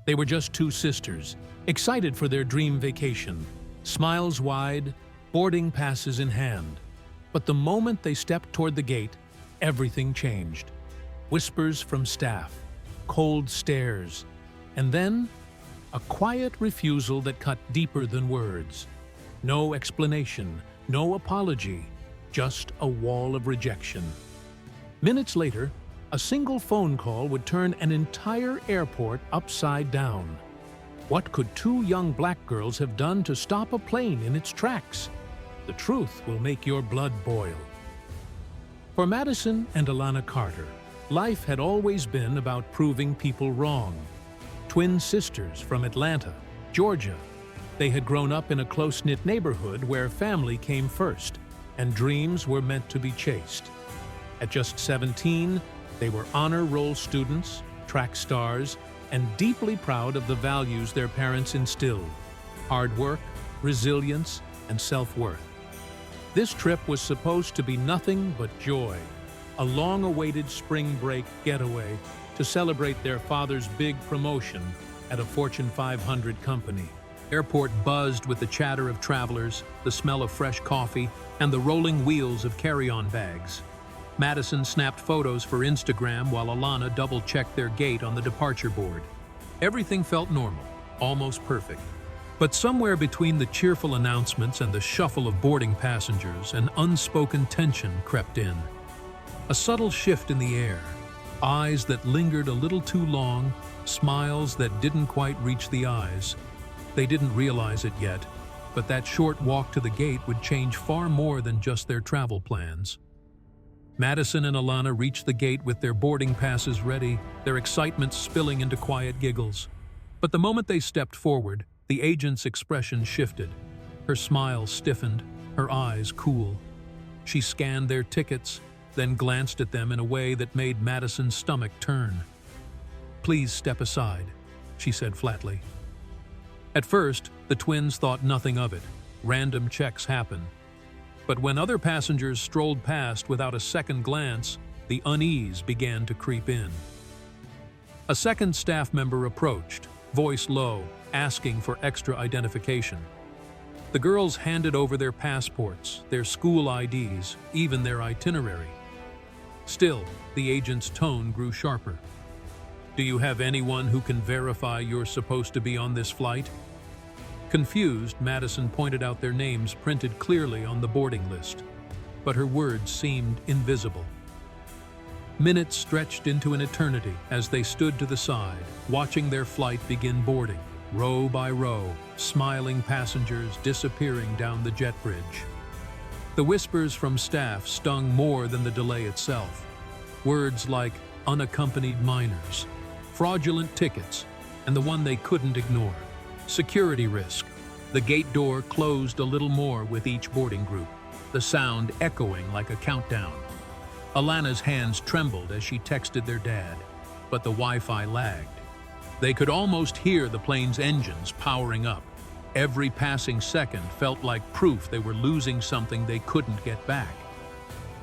They were just two sisters, excited for their dream vacation, smiles wide, boarding passes in hand. But the moment they stepped toward the gate, everything changed. Whispers from staff, cold stares, and then a quiet refusal that cut deeper than words. No explanation, no apology, just a wall of rejection. Minutes later, a single phone call would turn an entire airport upside down. What could two young black girls have done to stop a plane in its tracks? The truth will make your blood boil. For Madison and Alana Carter, life had always been about proving people wrong. Twin sisters from Atlanta, Georgia, they had grown up in a close-knit neighborhood where family came first, and dreams were meant to be chased. At just 17, they were honor roll students, track stars, and deeply proud of the values their parents instilled: hard work, resilience, and self-worth. This trip was supposed to be nothing but joy, a long-awaited spring break getaway to celebrate their father's big promotion at a Fortune 500 company. Airport buzzed with the chatter of travelers, the smell of fresh coffee, and the rolling wheels of carry-on bags. Madison snapped photos for Instagram while Alana double-checked their gate on the departure board. Everything felt normal, almost perfect. But somewhere between the cheerful announcements and the shuffle of boarding passengers, an unspoken tension crept in. A subtle shift in the air, eyes that lingered a little too long, smiles that didn't quite reach the eyes. They didn't realize it yet, but that short walk to the gate would change far more than just their travel plans. Madison and Alana reached the gate with their boarding passes ready, their excitement spilling into quiet giggles. But the moment they stepped forward, the agent's expression shifted. Her smile stiffened, her eyes cool. She scanned their tickets, then glanced at them in a way that made Madison's stomach turn. "Please step aside," she said flatly. At first, the twins thought nothing of it. Random checks happen. But when other passengers strolled past without a second glance, the unease began to creep in. A second staff member approached, voice low, asking for extra identification. The girls handed over their passports, their school IDs, even their itinerary. Still, the agent's tone grew sharper. "Do you have anyone who can verify you're supposed to be on this flight?" Confused, Madison pointed out their names printed clearly on the boarding list, but her words seemed invisible. Minutes stretched into an eternity as they stood to the side, watching their flight begin boarding, row by row, smiling passengers disappearing down the jet bridge. The whispers from staff stung more than the delay itself. Words like unaccompanied minors, fraudulent tickets, and the one they couldn't ignore: security risk. The gate door closed a little more with each boarding group, the sound echoing like a countdown. Alana's hands trembled as she texted their dad, but the Wi-Fi lagged. They could almost hear the plane's engines powering up. Every passing second felt like proof they were losing something they couldn't get back.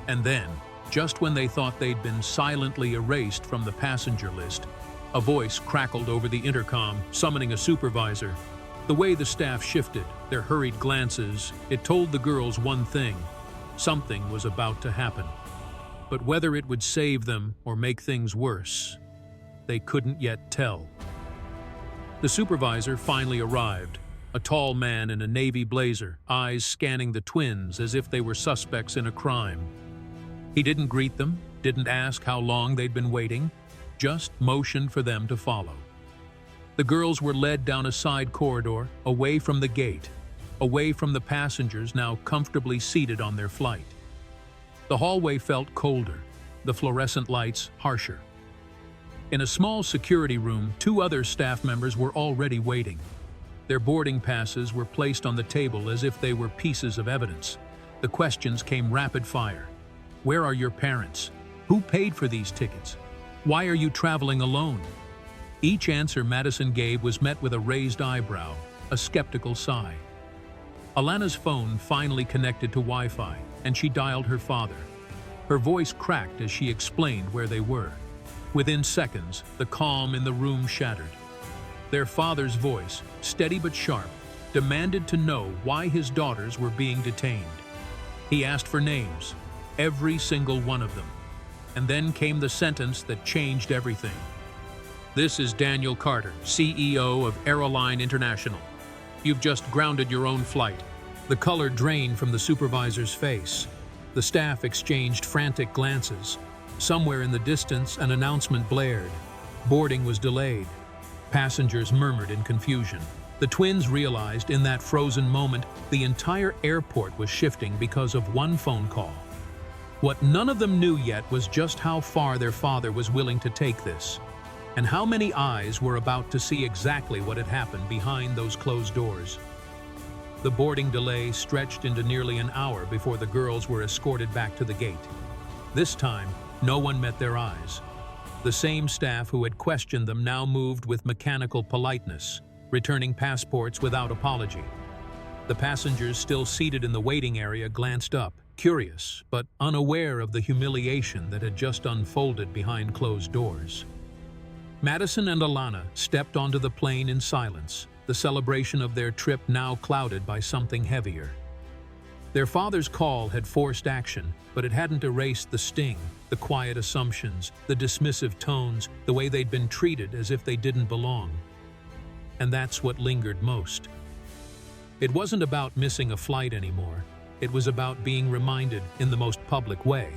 And then, just when they thought they'd been silently erased from the passenger list, a voice crackled over the intercom, summoning a supervisor. The way the staff shifted, their hurried glances, it told the girls one thing: something was about to happen. But whether it would save them or make things worse, they couldn't yet tell. The supervisor finally arrived, a tall man in a navy blazer, eyes scanning the twins as if they were suspects in a crime. He didn't greet them, didn't ask how long they'd been waiting, just motioned for them to follow. The girls were led down a side corridor, away from the gate, away from the passengers now comfortably seated on their flight. The hallway felt colder, the fluorescent lights harsher. In a small security room, two other staff members were already waiting. Their boarding passes were placed on the table as if they were pieces of evidence. The questions came rapid fire. Where are your parents? Who paid for these tickets? Why are you traveling alone? Each answer Madison gave was met with a raised eyebrow, a skeptical sigh. Alana's phone finally connected to Wi-Fi, and she dialed her father. Her voice cracked as she explained where they were. Within seconds, the calm in the room shattered. Their father's voice, steady but sharp, demanded to know why his daughters were being detained. He asked for names, every single one of them. And then came the sentence that changed everything. "This is Daniel Carter, CEO of Airline International. You've just grounded your own flight." The color drained from the supervisor's face. The staff exchanged frantic glances. Somewhere in the distance, an announcement blared. Boarding was delayed. Passengers murmured in confusion. The twins realized in that frozen moment the entire airport was shifting because of one phone call. What none of them knew yet was just how far their father was willing to take this, and how many eyes were about to see exactly what had happened behind those closed doors. The boarding delay stretched into nearly an hour before the girls were escorted back to the gate. This time, no one met their eyes. The same staff who had questioned them now moved with mechanical politeness, returning passports without apology. The passengers still seated in the waiting area glanced up, curious but unaware of the humiliation that had just unfolded behind closed doors. Madison and Alana stepped onto the plane in silence, the celebration of their trip now clouded by something heavier. Their father's call had forced action, but it hadn't erased the sting, the quiet assumptions, the dismissive tones, the way they'd been treated as if they didn't belong. And that's what lingered most. It wasn't about missing a flight anymore. It was about being reminded, in the most public way,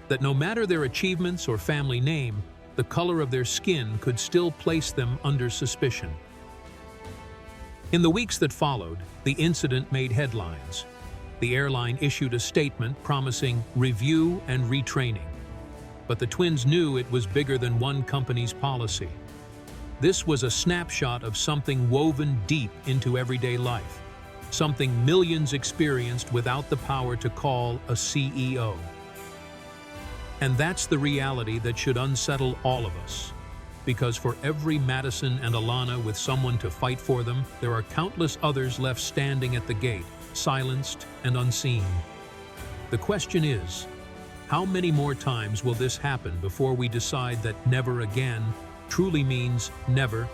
that no matter their achievements or family name, the color of their skin could still place them under suspicion. In the weeks that followed, the incident made headlines. The airline issued a statement promising review and retraining. But the twins knew it was bigger than one company's policy. This was a snapshot of something woven deep into everyday life, something millions experienced without the power to call a CEO. And that's the reality that should unsettle all of us. Because for every Madison and Alana with someone to fight for them, there are countless others left standing at the gate, silenced and unseen. The question is, how many more times will this happen before we decide that never again truly means never